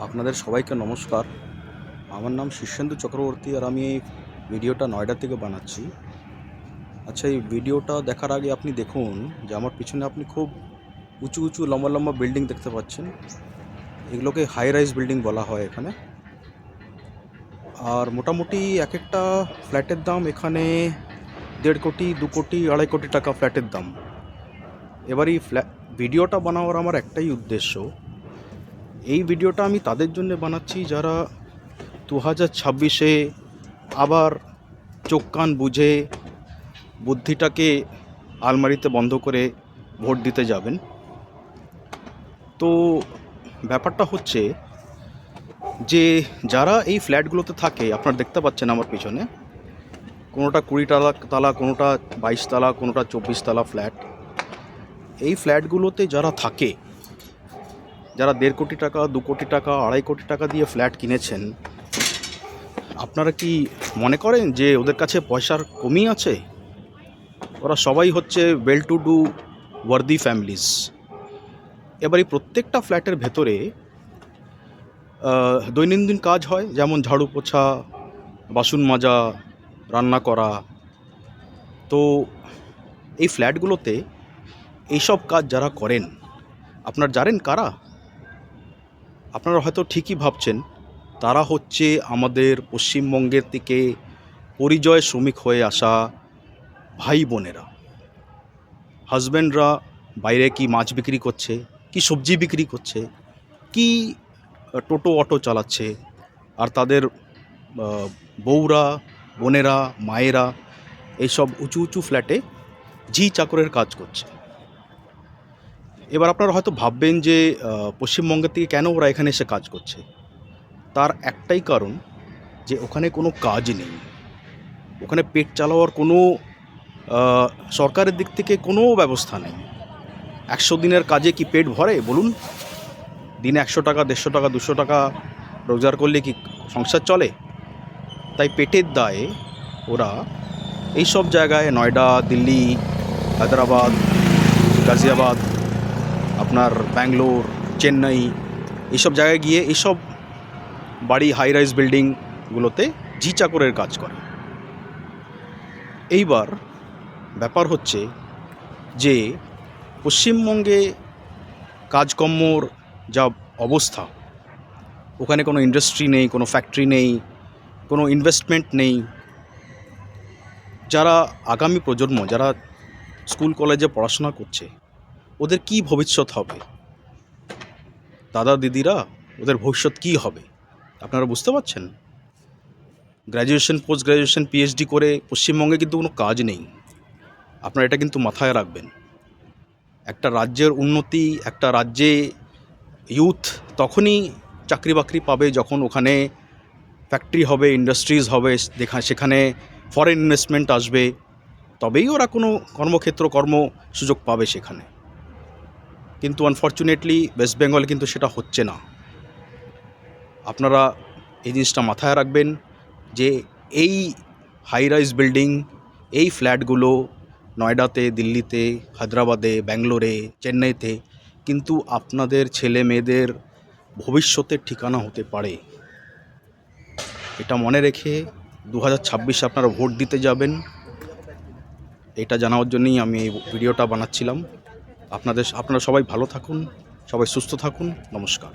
আপনাদের সবাইকে নমস্কার। আমার নাম শীর্ষেন্দু চক্রবর্তী আর আমি এই ভিডিওটা নয়ডা থেকে বানাচ্ছি। আচ্ছা, এই ভিডিওটা দেখার আগে আপনি দেখুন যে আমার পিছনে আপনি খুব উঁচু উঁচু লম্বা লম্বা বিল্ডিং দেখতে পাচ্ছেন। এগুলোকে হাই রাইজ বিল্ডিং বলা হয় এখানে। আর মোটামুটি এক একটা ফ্ল্যাটের দাম এখানে 1.5 কোটি 2 কোটি 2.5 কোটি টাকা ফ্ল্যাটের দাম। এবার এই ভিডিওটা বানাবার আমার একটাই উদ্দেশ্য, এই ভিডিওটা আমি তাদের জন্য বানাচ্ছি যারা 2026-এ আবার চোখ কান বুঝে বুদ্ধিটাকে আলমারিতে বন্ধ করে ভোট দিতে যাবেন। তো ব্যাপারটা হচ্ছে যে যারা এই ফ্ল্যাটগুলোতে থাকে, আপনারা দেখতে পাচ্ছেন আমার পিছনে, কোনোটা 20 তালা, কোনোটা 22 তালা, কোনোটা 24 তালা ফ্ল্যাট। এই ফ্ল্যাটগুলোতে যারা থাকে, যারা 1.5 কোটি টাকা 2 কোটি টাকা 2.5 কোটি টাকা দিয়ে ফ্ল্যাট কিনেছেন, আপনারা কি মনে করেন যে ওদের কাছে পয়সার কমই আছে? ওরা সবাই হচ্ছে well to do worthy families. এবার এই প্রত্যেকটা ফ্ল্যাটের ভেতরে দৈনন্দিন কাজ হয়, যেমন ঝাড়ু পোছা, বাসন মাজা, রান্না করা। তো এই ফ্ল্যাটগুলোতে এইসব কাজ যারা করেন, আপনারা জানেন কারা? আপনারা হয়তো ঠিকই ভাবছেন, তারা হচ্ছে আমাদের পশ্চিমবঙ্গের থেকে পরিযায়ী শ্রমিক হয়ে আসা ভাই বোনেরা। হাজব্যান্ডরা বাইরে কি মাছ বিক্রি করছে, কি সবজি বিক্রি করছে, কি টোটো অটো চালাচ্ছে, আর তাদের বউরা, বোনেরা, মায়েরা এইসব উঁচু উঁচু ফ্ল্যাটে ঝি চাকরের কাজ করছে। এবার আপনারা হয়তো ভাববেন যে পশ্চিমবঙ্গের থেকে কেন ওরা এখানে এসে কাজ করছে। তার একটাই কারণ যে ওখানে কোনো কাজ নেই, ওখানে পেট চালাওয়ার কোনো সরকারের দিক থেকে কোনো ব্যবস্থা নেই। 100 দিনের কাজে কি পেট ভরে বলুন? দিনে 100 টাকা 150 টাকা 200 টাকা রোজগার করলে কি সংসার চলে? তাই পেটের দায়ে ওরা এইসব জায়গায়, নয়ডা, দিল্লি, হায়দ্রাবাদ, গাজিয়াবাদ, আপনার ব্যাঙ্গালোর, চেন্নাই, এইসব জায়গায় গিয়ে এইসব বাড়ি হাই রাইজ বিল্ডিংগুলোতে ঝি চাকরের কাজ করে। এইবার ব্যাপার হচ্ছে যে পশ্চিমবঙ্গে কাজকর্মর যা অবস্থা, ওখানে কোনো ইন্ডাস্ট্রি নেই, কোনো ফ্যাক্টরি নেই, কোনো ইনভেস্টমেন্ট নেই। যারা আগামী প্রজন্ম, যারা স্কুল কলেজে পড়াশোনা করছে, ওদের কি ভবিষ্যৎ হবে? দাদা দিদিরা, ওদের ভবিষ্যৎ কী হবে? আপনারা বুঝতে পারছেন? গ্র্যাজুয়েশন, পোস্ট গ্র্যাজুয়েশন, পিএইচডি করে পশ্চিমবঙ্গে কিন্তু কোনো কাজ নেই। আপনারা এটা কিন্তু মাথায় রাখবেন। একটা রাজ্যের উন্নতি, একটা রাজ্যে ইউথ তখনই চাকরি বাকরি পাবে যখন ওখানে ফ্যাক্টরি হবে, ইন্ডাস্ট্রিজ হবে, সেখানে ফরেন ইনভেস্টমেন্ট আসবে, তবেই ওরা কোনো কর্মক্ষেত্র, কর্ম সুযোগ পাবে সেখানে। কিন্তু আনফর্চুনেটলি ওয়েস্ট বেঙ্গলে কিন্তু সেটা হচ্ছে না। আপনারা এই জিনিসটা মাথায় রাখবেন যে এই হাই রাইজ বিল্ডিং, এই ফ্ল্যাটগুলো নয়ডাতে, দিল্লিতে, হায়দ্রাবাদে, ব্যাঙ্গালোরে, চেন্নাইতে কিন্তু আপনাদের ছেলে মেয়েদের ভবিষ্যতের ঠিকানা হতে পারে। এটা মনে রেখে 2026 আপনারা ভোট দিতে যাবেন, এটা জানানোর জন্যই আমি এই ভিডিওটা বানাচ্ছিলাম। আপনারা সবাই ভালো থাকুন, সবাই সুস্থ থাকুন। নমস্কার।